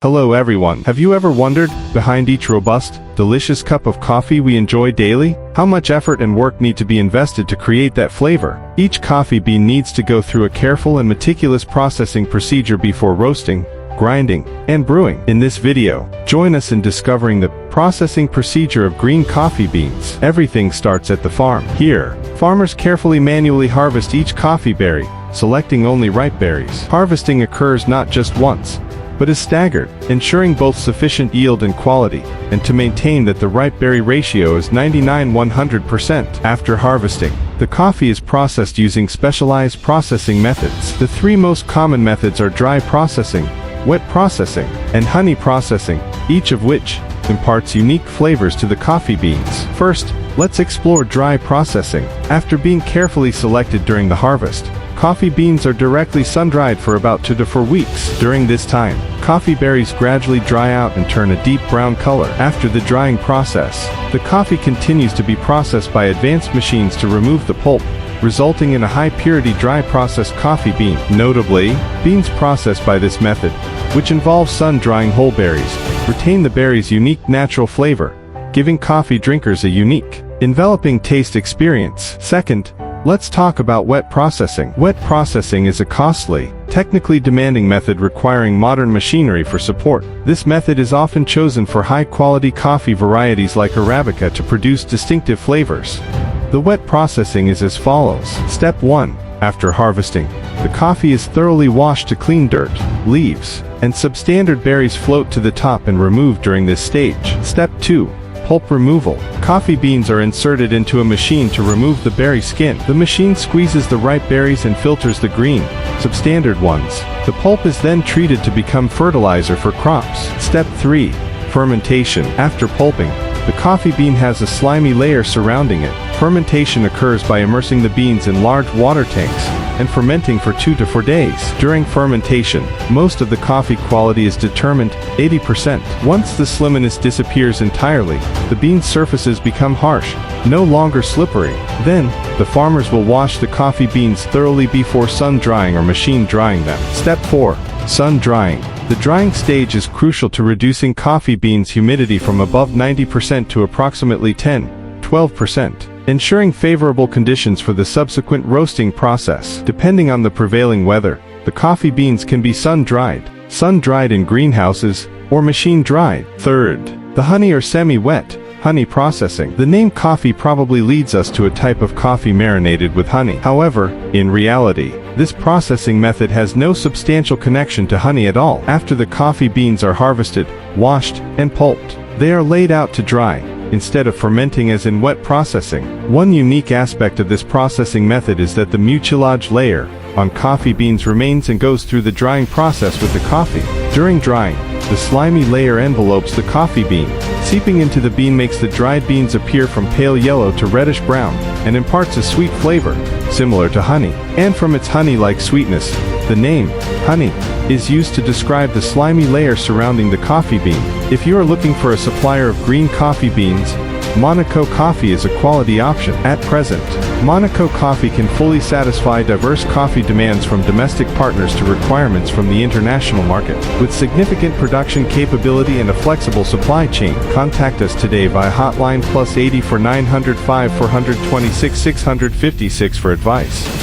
Hello everyone. Have you ever wondered, behind each robust, delicious cup of coffee we enjoy daily, how much effort and work need to be invested to create that flavor? Each coffee bean needs to go through a careful and meticulous processing procedure before roasting, grinding, and brewing. In this video, join us in discovering the processing procedure of green coffee beans. Everything starts at the farm. Here, farmers carefully manually harvest each coffee berry, selecting only ripe berries. Harvesting occurs not just once, but is staggered, ensuring both sufficient yield and quality, and to maintain that the ripe berry ratio is 99-100%. After harvesting, the coffee is processed using specialized processing methods. The three most common methods are dry processing, wet processing, and honey processing, each of which imparts unique flavors to the coffee beans. First, let's explore dry processing. After being carefully selected during the harvest, coffee beans are directly sun-dried for about 2 to 4 weeks. During this time, coffee berries gradually dry out and turn a deep brown color. After the drying process, the coffee continues to be processed by advanced machines to remove the pulp, resulting in a high-purity dry processed coffee bean. Notably, beans processed by this method, which involves sun-drying whole berries, retain the berry's unique natural flavor, giving coffee drinkers a unique, enveloping taste experience. Second, let's talk about wet processing. Wet processing is a costly, technically demanding method requiring modern machinery for support. This method is often chosen for high-quality coffee varieties like Arabica to produce distinctive flavors. The wet processing is as follows. Step 1. After harvesting, the coffee is thoroughly washed to clean dirt, leaves, and substandard berries float to the top and removed during this stage. Step 2. Pulp removal. Coffee beans are inserted into a machine to remove the berry skin. The machine squeezes the ripe berries and filters the green, substandard ones. The pulp is then treated to become fertilizer for crops. Step 3. Fermentation. After pulping, the coffee bean has a slimy layer surrounding it. Fermentation occurs by immersing the beans in large water tanks and fermenting for 2 to 4 days. During fermentation, most of the coffee quality is determined, 80%. Once the slimness disappears entirely, the bean surfaces become harsh, no longer slippery. Then, the farmers will wash the coffee beans thoroughly before sun-drying or machine drying them. Step 4. Sun-drying. The drying stage is crucial to reducing coffee beans' humidity from above 90% to approximately 10–12%. Ensuring favorable conditions for the subsequent roasting process. Depending on the prevailing weather, the coffee beans can be sun-dried in greenhouses, or machine-dried. Third, the honey or semi-wet, honey processing. The name coffee probably leads us to a type of coffee marinated with honey. However, in reality, this processing method has no substantial connection to honey at all. After the coffee beans are harvested, washed, and pulped, they are laid out to dry, instead of fermenting as in wet processing. One unique aspect of this processing method is that the mucilage layer on coffee beans remains and goes through the drying process with the coffee. During drying, the slimy layer envelopes the coffee bean. Seeping into the bean makes the dried beans appear from pale yellow to reddish brown, and imparts a sweet flavor, similar to honey. And from its honey-like sweetness, the name, honey, is used to describe the slimy layer surrounding the coffee bean. If you are looking for a supplier of green coffee beans, Monaco Coffee is a quality option. At present, Monaco Coffee can fully satisfy diverse coffee demands from domestic partners to requirements from the international market. With significant production capability and a flexible supply chain, contact us today via hotline +80 for 905 426 656 for advice.